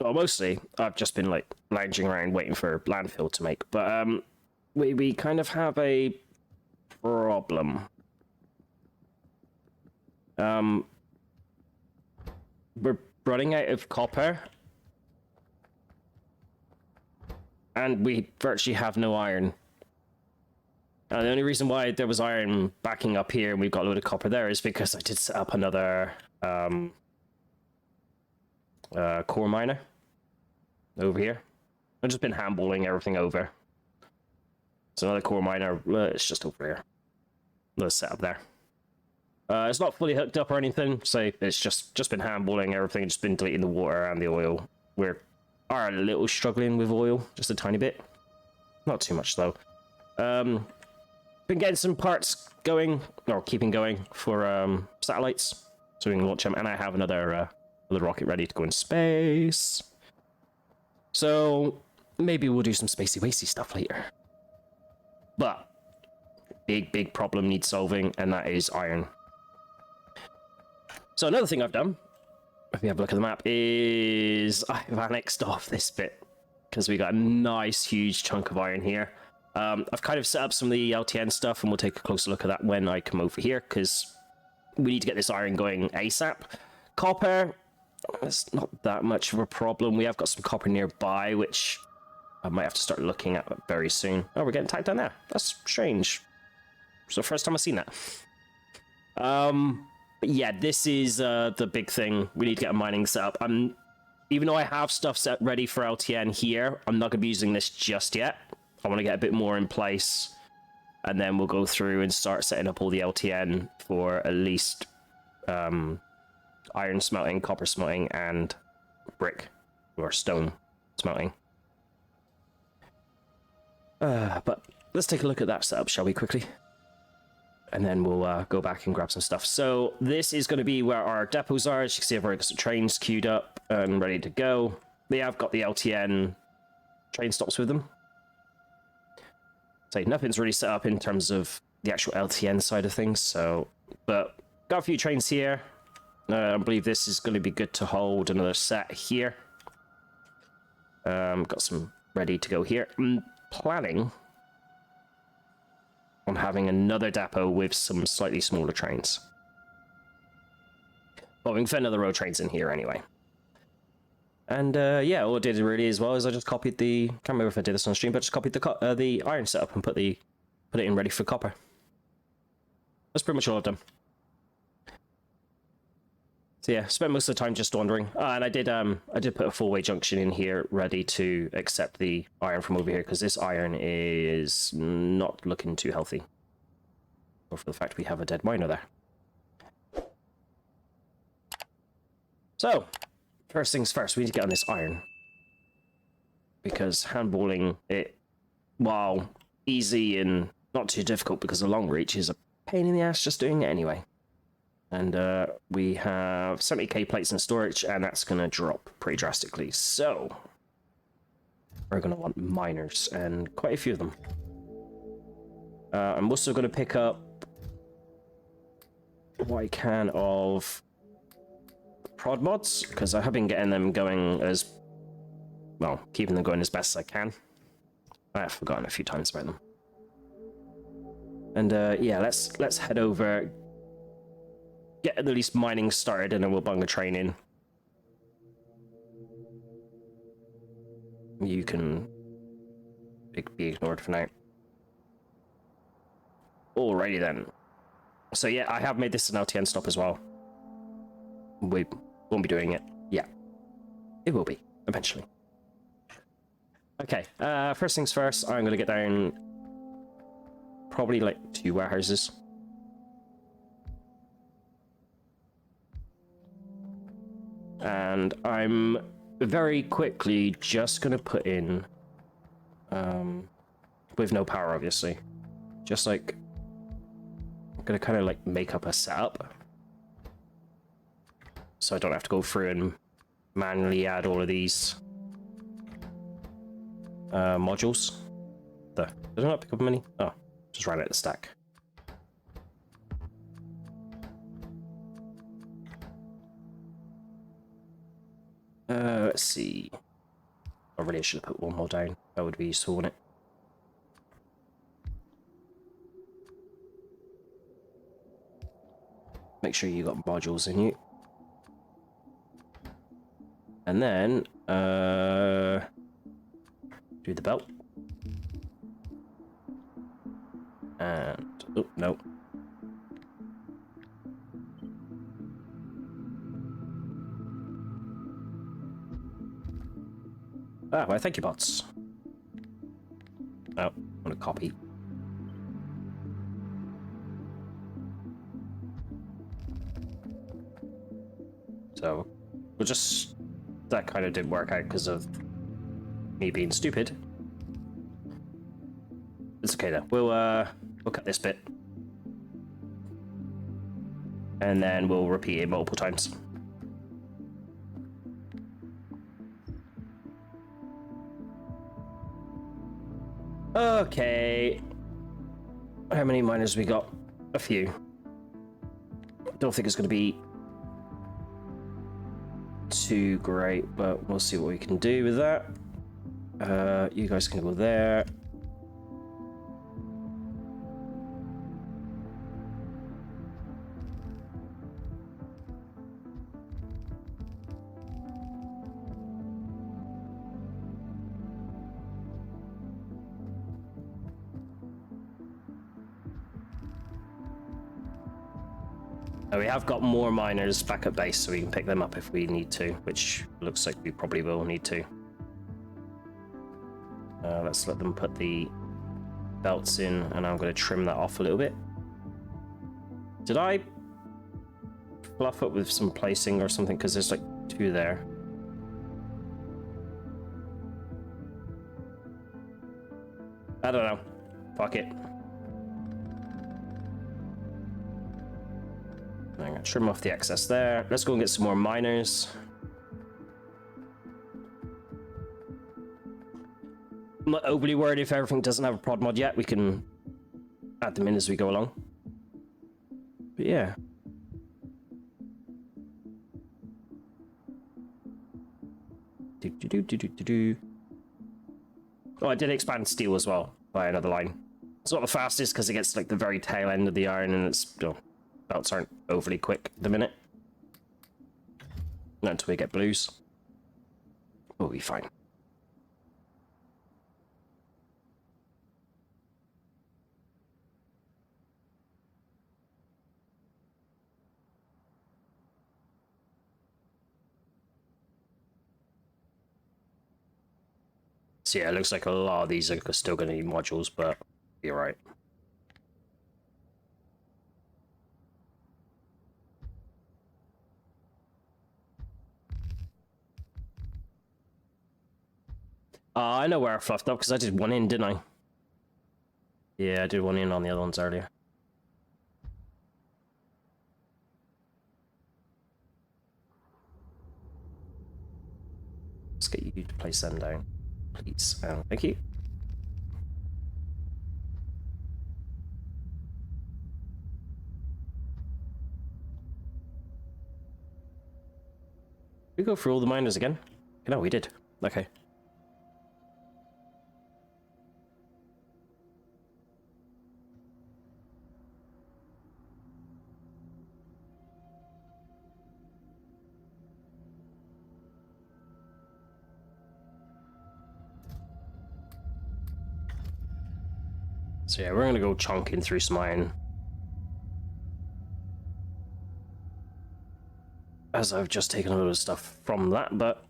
well, mostly I've just been like lounging around waiting for landfill to make. But we kind of have a problem. We're running out of copper, and we virtually have no iron. The only reason why there was iron backing up here and we've got a load of copper there is because I did set up another core miner over here. I've just been handballing everything over. It's another core miner. It's just over here. Let's set up there. It's not fully hooked up or anything, so it's just been handballing everything. Just been deleting the water and the oil. We are a little struggling with oil, just a tiny bit. Not too much though. Been getting some parts going, or keeping going for satellites, so we can launch them. And I have another rocket ready to go in space. So maybe we'll do some spacey-wacy stuff later. But big problem needs solving, and that is iron. So another thing I've done, if we have a look at the map, is I've annexed off this bit because we got a nice huge chunk of iron here. I've kind of set up some of the LTN stuff, and we'll take a closer look at that when I come over here, because we need to get this iron going ASAP. Copper, it's not that much of a problem. We have got some copper nearby, which I might have to start looking at very soon. Oh, we're getting attacked down there. That's strange. It's the first time I've seen that. But yeah, this is the big thing. We need to get a mining set up. Even though I have stuff set ready for LTN here, I'm not going to be using this just yet. I want to get a bit more in place, and then we'll go through and start setting up all the LTN for at least iron smelting, copper smelting, and brick or stone smelting. But let's take a look at that setup, shall we, quickly? And then we'll go back and grab some stuff. So this is going to be where our depots are. As you can see, I've already got some trains queued up and ready to go. They have got the LTN train stops with them. So nothing's really set up in terms of the actual LTN side of things. So, but got a few trains here. I believe this is going to be good to hold another set here. Got some ready to go here. I'm planning on having another depot with some slightly smaller trains. Well, we can fit another row of trains in here anyway. And yeah, all I did really as well is I just copied the, can't remember if I did this on stream, but just copied the iron setup and put it in ready for copper. That's pretty much all I've done. So yeah, spent most of the time just wandering. And I did put a four-way junction in here ready to accept the iron from over here, because this iron is not looking too healthy. Or for the fact we have a dead miner there. So, first things first, we need to get on this iron. Because handballing it, while easy and not too difficult because of long reach, is a pain in the ass just doing it anyway. And we have 70k plates in storage, and that's going to drop pretty drastically. So, we're going to want miners, and quite a few of them. I'm also going to pick up what I can of prod mods, because I have been getting them going as, well, keeping them going as best as I can. I have forgotten a few times about them. And yeah, let's head over, get at least mining started, and then we'll bung a train in. You can be ignored for now. Alrighty then. So yeah, I have made this an LTN stop as well. We won't be doing it yet. It will be, eventually. Okay, first things first, I'm going to get down probably like 2 warehouses. And I'm very quickly just going to put in, with no power obviously, just like, I'm going to kind of like make up a setup. So I don't have to go through and manually add all of these modules. Did I not pick up many? Oh, just ran out of the stack. Let's see. I really should have put one more down. That would be useful, wouldn't it? Make sure you got modules in you. And then, do the belt. And, oh, no. Ah, well, thank you, bots. Oh, I want to copy. So, we'll just... That kind of didn't work out because of me being stupid. It's okay though. We'll cut this bit. And then we'll repeat it multiple times. Okay. How many miners we got? A few. Don't think it's going to be too great, but we'll see what we can do with that. You guys can go there. We have got more miners back at base, so we can pick them up if we need to, which looks like we probably will need to. Let's let them put the belts in, and I'm going to trim that off a little bit. Did I fluff it with some placing or something? Because there's like 2 there. I don't know. Fuck it. I'm gonna trim off the excess there. Let's go and get some more miners. I'm not overly worried if everything doesn't have a prod mod yet. We can add them in as we go along. But yeah. Oh, I did expand steel as well by another line. It's not the fastest because it gets like the very tail end of the iron, and it's belts aren't overly quick at the minute. Not until we get blues. We'll be fine. So yeah, it looks like a lot of these are still going to need modules, but you're right. I know where I fluffed up because I did one in, didn't I? Yeah, I did one in on the other ones earlier. Let's get you to place them down, please. Thank you. Did we go through all the miners again? No, we did. Okay. So yeah, we're gonna go chunking through some iron. As I've just taken a load of stuff from that, but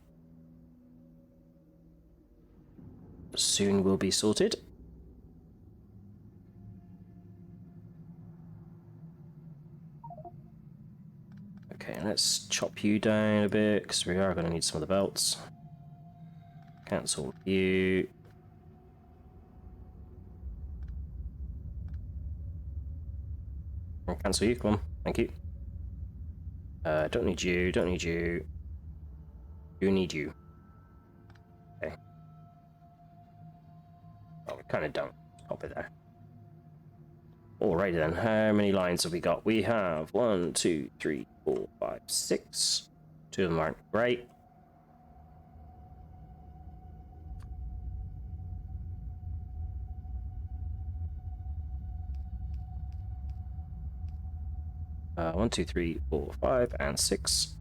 soon we'll be sorted. Okay, let's chop you down a bit, because we are going to need some of the belts. Cancel you. Cancel you, come on, thank you. Don't need you, don't need you. Do need you. Okay. Well, we kind of don't. Pop it there. Alrighty then, how many lines have we got? We have 1, 2, 3, 4, 5, 6. 2 of them aren't great. 1, 2, 3, 4, 5, and 6.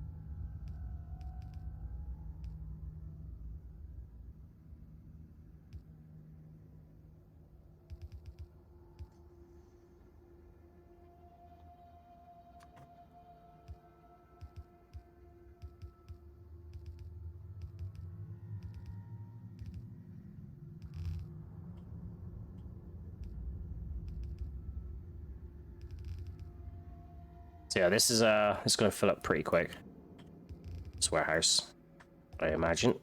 So yeah, this is it's going to fill up pretty quick. This warehouse, I imagine.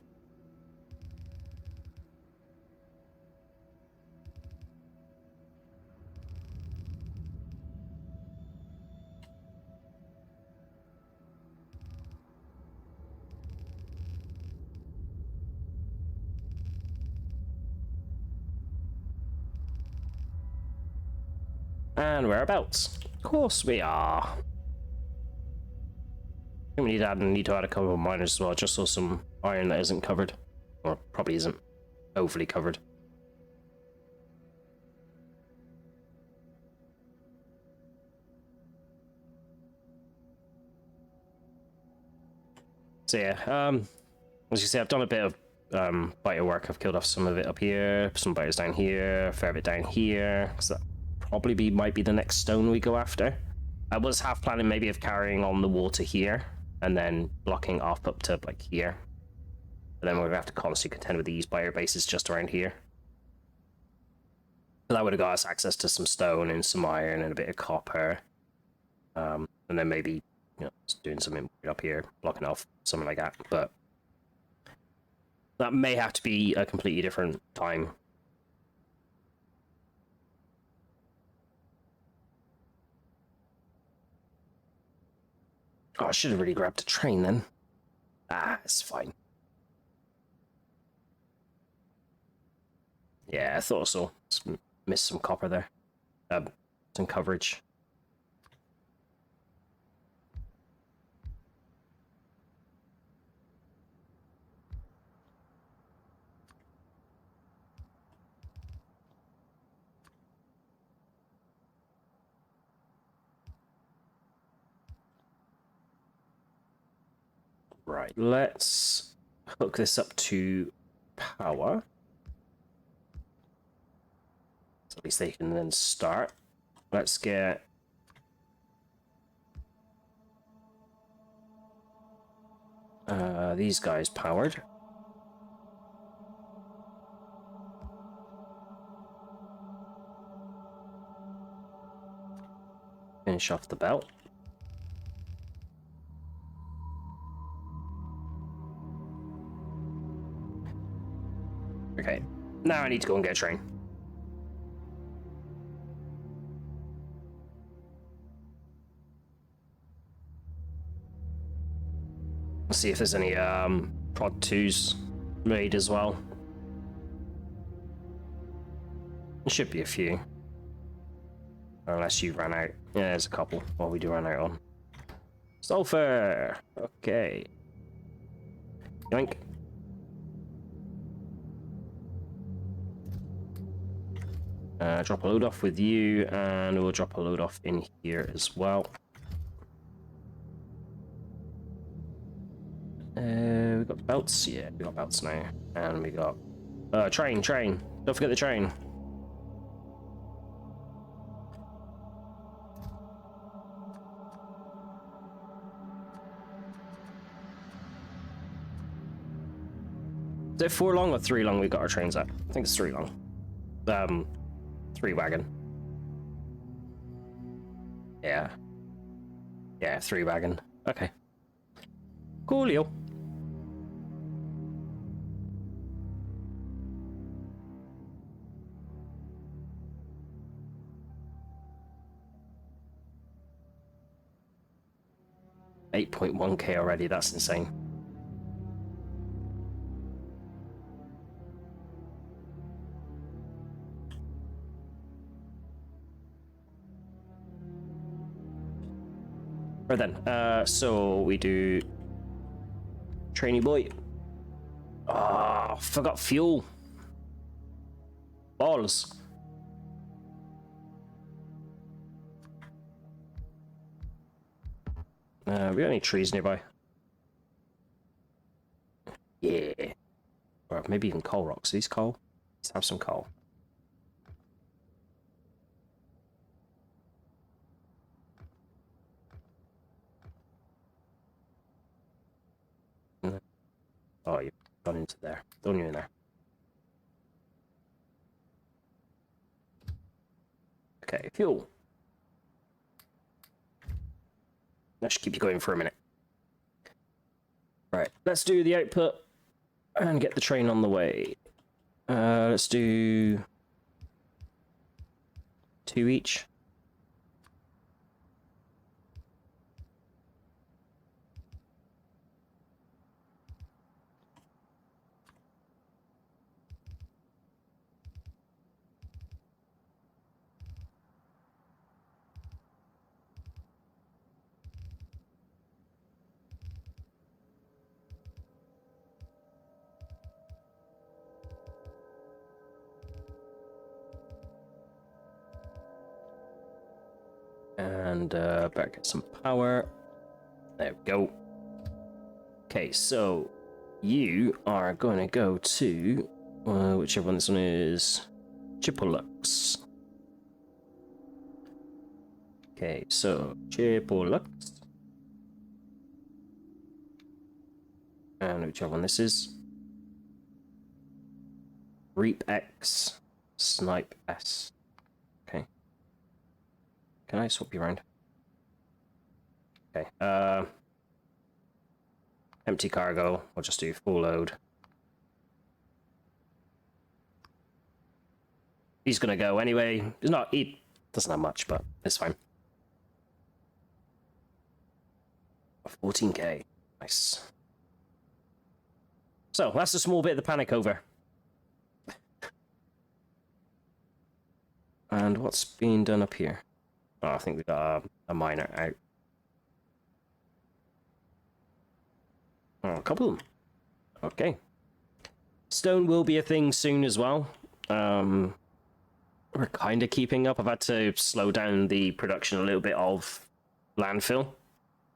And whereabouts? Of course we are. I think we need to add a couple of miners as well, just so some iron that isn't covered. Or probably isn't overly covered. So yeah, as you say, I've done a bit of biter work. I've killed off some of it up here, some biters down here, a fair bit down here. So that probably might be the next stone we go after. I was half planning maybe of carrying on the water here and then blocking off up to like here. But then we're gonna have to constantly contend with these biter bases just around here. But that would have got us access to some stone and some iron and a bit of copper. And then maybe, you know, doing something up here, blocking off something like that. But that may have to be a completely different time. Oh, I should have really grabbed a train then. Ah, it's fine. Yeah, I thought so. Just missed some copper there. Some coverage. Right, let's hook this up to power. So at least they can then start. Let's get these guys powered. Finish off the belt. Okay, now I need to go and get a train. Let's see if there's any prod 2s made as well. There should be a few. Unless you ran out. Yeah, there's a couple. Well, we do run out on. Sulfur! Okay. Yoink. Drop a load off with you, and we'll drop a load off in here as well. We got belts? Yeah, we got belts now. And we got... train. Don't forget the train. Is it 4 long or 3 long we got our trains at? I think it's 3 long. 3 wagon. Yeah. Yeah, 3 wagon. Okay. Coolio. $8.1k already, that's insane. Right then, so we do trainee boy. Ah, forgot fuel. Balls. We got any trees nearby? Yeah. Or maybe even coal rocks. These coal? Let's have some coal. Oh, you've gone into there. Don't you in there? Okay, fuel. That should keep you going for a minute. Right, let's do the output and get the train on the way. Let's do 2 each. And better get some power. There we go. Okay, so you are going to go to whichever one this one is, Chipolux. Okay, so Chipolux. And whichever one this is, Reap X, Snipe S. Okay. Can I swap you around? Okay. Empty cargo. We'll just do full load. He's gonna go anyway. He doesn't have much, but it's fine. 14k. Nice. So that's a small bit of the panic over. And what's being done up here? Oh, I think we got a miner out. Oh, a couple of them. Okay. Stone will be a thing soon as well. We're kind of keeping up. I've had to slow down the production a little bit of landfill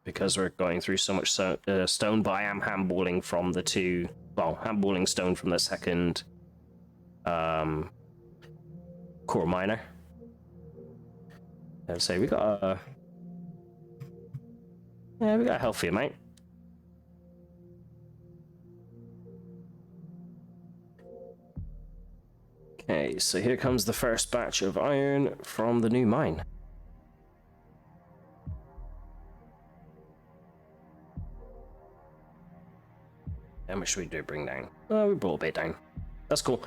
because we're going through so much stone, but I am handballing from the two... Well, handballing stone from the second core miner. I'd say we got a... Yeah, we got a healthy amount. Okay, so here comes the first batch of iron from the new mine. How much should we bring down? Oh, we brought a bit down. That's cool.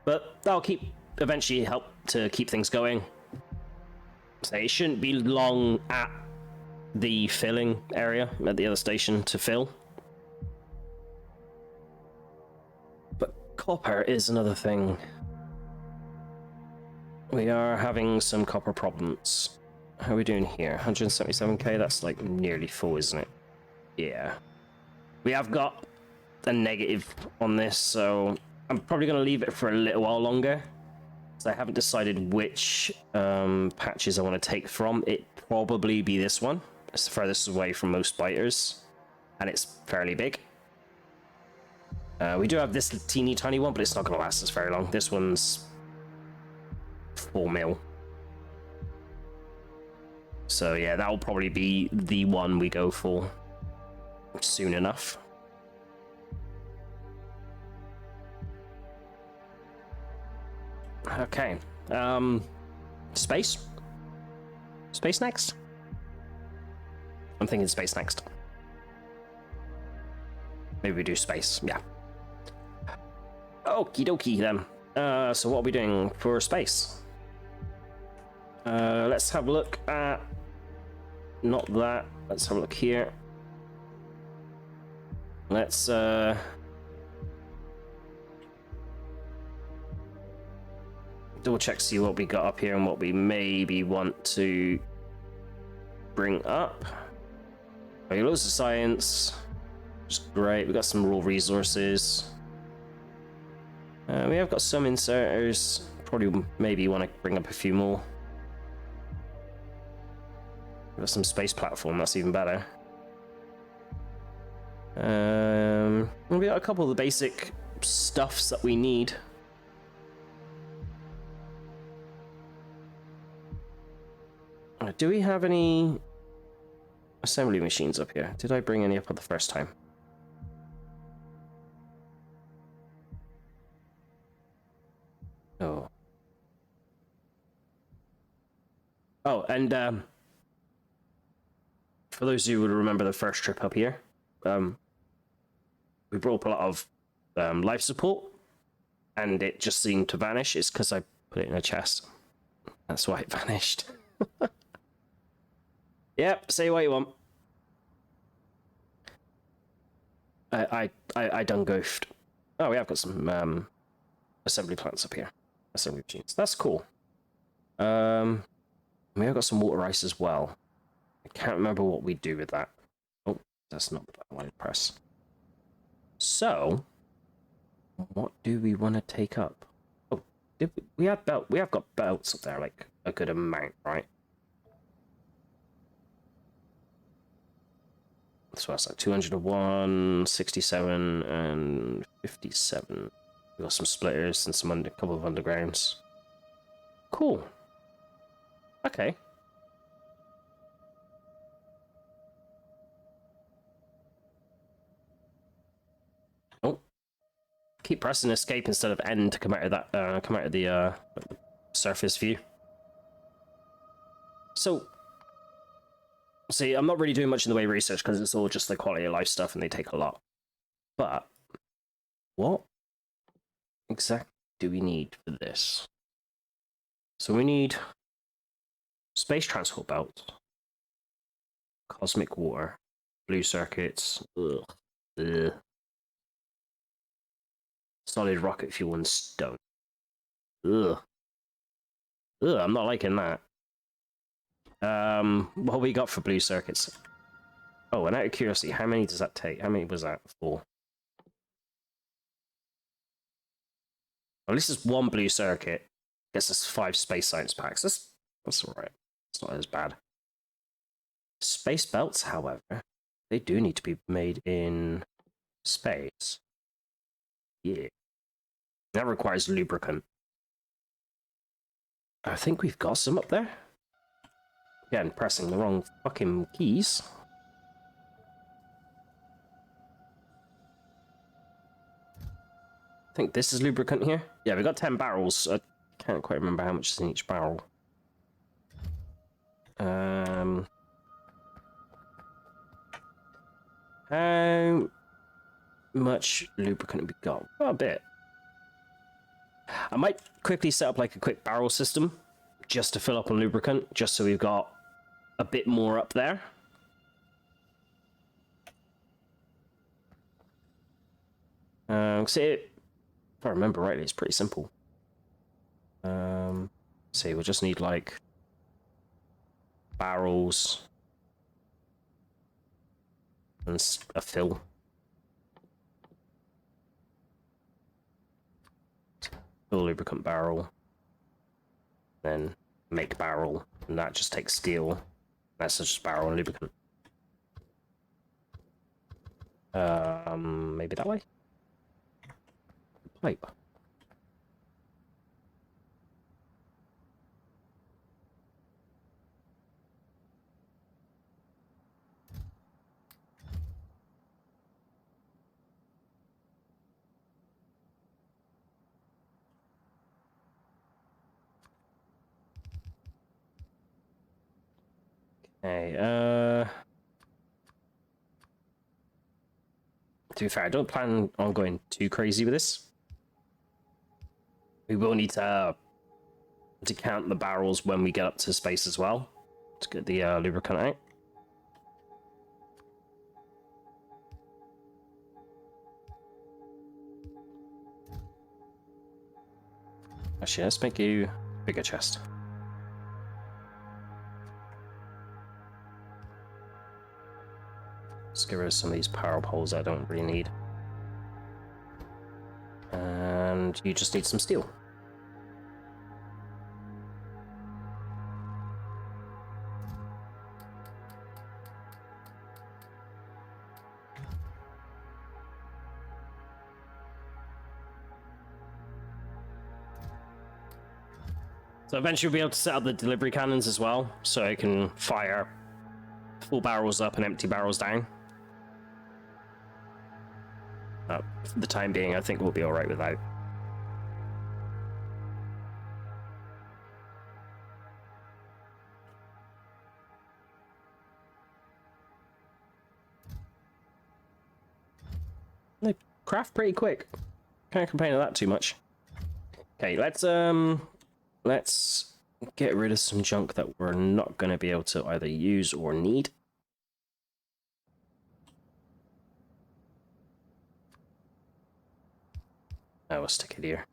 But that'll eventually help to keep things going. So it shouldn't be long at the filling area at the other station to fill. But copper is another thing. We are having some copper problems. How are we doing here? 177k? That's like nearly full, isn't it? Yeah. We have got a negative on this, so I'm probably going to leave it for a little while longer. So I haven't decided which patches I want to take from. It'd probably be this one. It's the furthest away from most biters, and it's fairly big. We do have this teeny tiny one, but it's not going to last us very long. This one's 4 mil. So yeah, that'll probably be the one we go for soon enough. Okay. Space? Space next? I'm thinking space next. Maybe we do space, yeah. Okie dokie then. So what are we doing for space? Let's have a look at... Not that. Let's have a look here. Let's... double check, see what we got up here and what we maybe want to bring up. Okay, loads of science, which is great. We got some raw resources. We have got some inserters. Probably maybe want to bring up a few more. We got some space platform. That's even better. We got a couple of the basic stuffs that we need. Do we have any assembly machines up here? Did I bring any up the first time? Oh. Oh, and for those of you who would remember the first trip up here, we brought up a lot of life support, and it just seemed to vanish. It's because I put it in a chest. That's why it vanished. Yep, say what you want. I done goofed. Oh, we have got some assembly plants up here. Assembly machines. That's cool. We have got some water ice as well. I can't remember what we do with that. Oh, that's not the button I wanted to press. So, what do we want to take up? Oh, we have got belts up there, like a good amount, right? So that's like 201, 67, and 57. We got some splitters and a couple of undergrounds. Cool. Okay. Oh. Keep pressing escape instead of N to come out of that come out of the surface view. So see, I'm not really doing much in the way of research because it's all just the quality of life stuff and they take a lot. But what exactly do we need for this? So we need space transport belts, cosmic water, blue circuits, ugh. Solid rocket fuel and stone. Ugh. I'm not liking that. What we got for blue circuits? Oh, and out of curiosity, how many does that take? How many was that for? At least it's one blue circuit. Gets us 5 space science packs. That's alright. It's not as bad. Space belts, however, they do need to be made in space. Yeah. That requires lubricant. I think we've got some up there. Again, pressing the wrong fucking keys. I think this is lubricant here. Yeah, we got 10 barrels. I can't quite remember how much is in each barrel. How much lubricant have we got? Oh, a bit. I might quickly set up like a quick barrel system just to fill up on lubricant, just so we've got a bit more up there. See, if I remember rightly, it's pretty simple. See, we'll just need like barrels and a fill. Fill lubricant barrel, then make barrel, and that just takes steel. That's just barrel and lubricant. Maybe that way? Pipe. Okay, to be fair, I don't plan on going too crazy with this. We will need to count the barrels when we get up to space as well, to get the lubricant out. Actually, let's make you a bigger chest. Let's get rid of some of these power poles I don't really need. And you just need some steel. So eventually we'll be able to set up the delivery cannons as well, so it can fire full barrels up and empty barrels down. For the time being, I think we'll be alright without. They craft pretty quick. Can't complain of that too much. Okay, let's get rid of some junk that we're not going to be able to either use or need. Oh, we'll stick it here.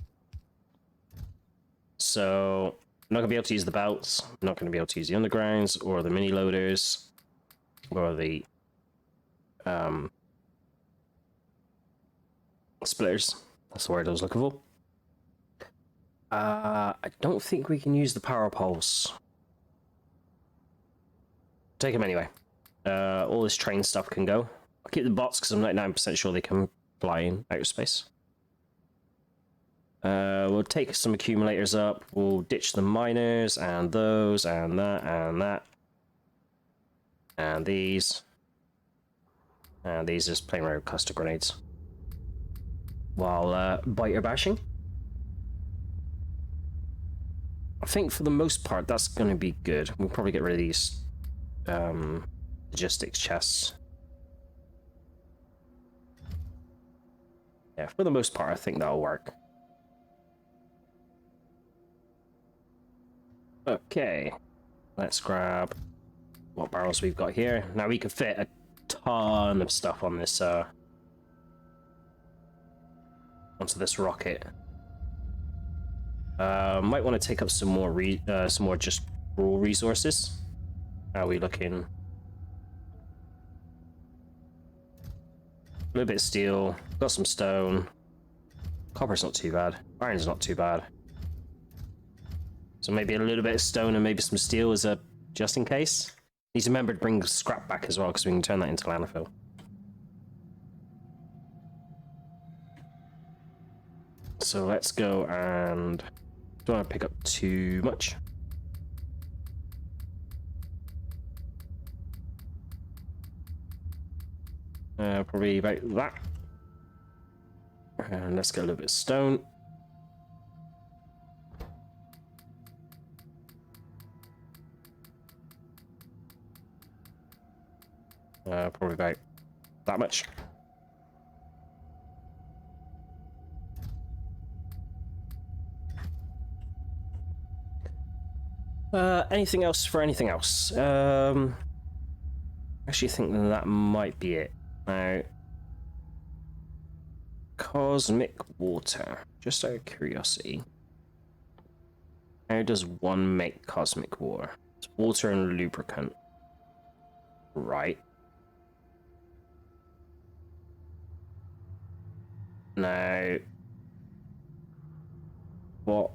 So, I'm not going to be able to use the belts. I'm not going to be able to use the undergrounds or the mini loaders or the splitters. That's the word I was looking for. I don't think we can use the power poles. Take them anyway. All this train stuff can go. I'll keep the bots because I'm 99% sure they can fly in outer space. We'll take some accumulators up. We'll ditch the miners and those and that and that. And these. And these just plain around cluster grenades. While biter bashing. I think for the most part that's going to be good. We'll probably get rid of these logistics chests. Yeah, for the most part I think that'll work. Okay, let's grab what barrels we've got here. Now we can fit a ton of stuff on this onto this rocket. Might want to take up some more just raw resources. How are we looking? A little bit of steel, got some stone. Copper's not too bad. Iron's not too bad. So maybe a little bit of stone and maybe some steel as a just in case. Need to remember to bring scrap back as well because we can turn that into landfill. So let's go and don't want to pick up too much. Probably about that. And let's get a little bit of stone. Probably about that much. Anything else for anything else? Actually think that might be it. Now, cosmic water. Just out of curiosity. How does one make cosmic water? It's water and lubricant. Right. Now, what?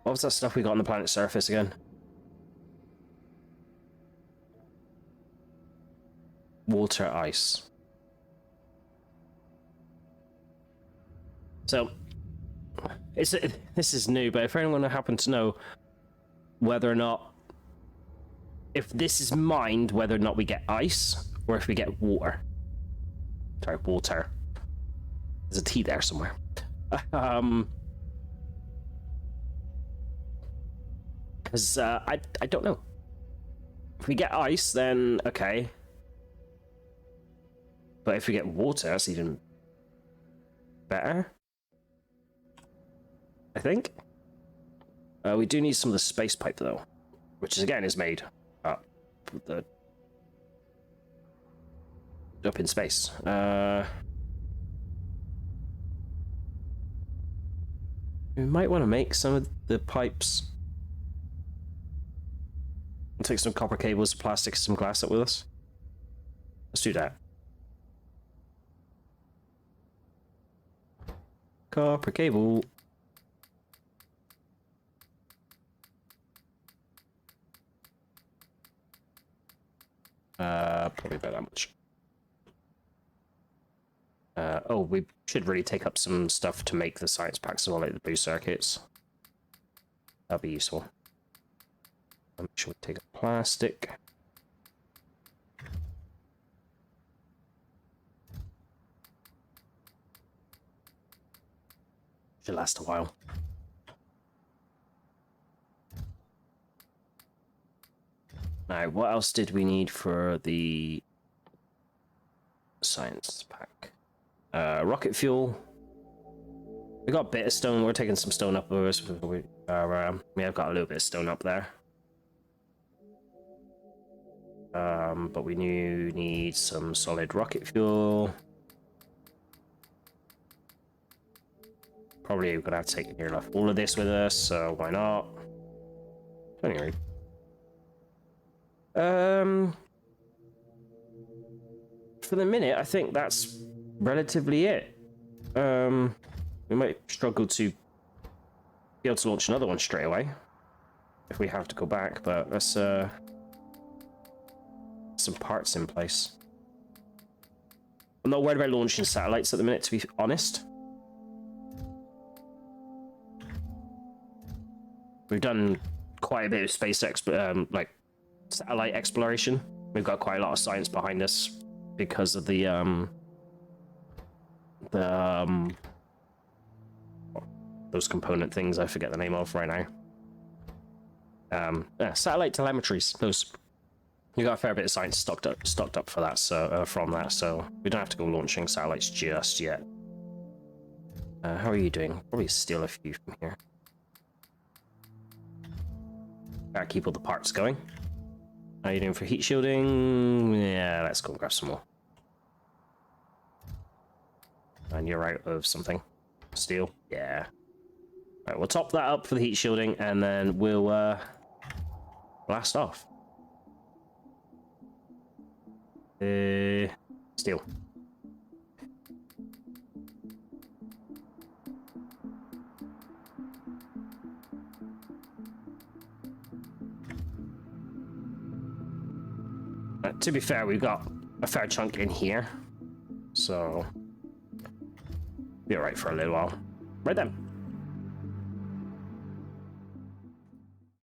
What was that stuff we got on the planet's surface again? Water ice. So, this is new, but if anyone happened to know whether or not, if this is mined, whether or not we get ice or if we get water. Sorry, water. There's a T there somewhere. Because I don't know. If we get ice, then okay. But if we get water, that's even better. I think. We do need some of the space pipe though, which is again is made up in space. We might want to make some of the pipes. We'll take some copper cables, plastic, some glass up with us. Let's do that. Copper cable. Probably about that much. Oh, we should really take up some stuff to make the science packs as well, like the blue circuits. That'll be useful. Make sure we take up plastic. Should last a while. Now, what else did we need for the science pack? Rocket fuel. We got a bit of stone. We're taking some stone up over us. We have got a little bit of stone up there. But we need some solid rocket fuel. Probably we're gonna have to take near enough all of this with us, so why not? Anyway. For the minute, I think that's relatively it. We might struggle to be able to launch another one straight away if we have to go back, but let's some parts in place. I'm not worried about launching satellites at the minute, to be honest. We've done quite a bit of space like satellite exploration. We've got quite a lot of science behind us because of those component things I forget the name of right now. Satellite telemetries. Those, we got a fair bit of science stocked up for that. So from that, so we don't have to go launching satellites just yet. How are you doing? Probably steal a few from here. Gotta keep all the parts going. How are you doing for heat shielding? Yeah, let's go and grab some more. And you're out of something. Steel? Yeah. Alright, we'll top that up for the heat shielding, and then we'll blast off. Steel. To be fair, we've got a fair chunk in here, so be alright for a little while. Right then.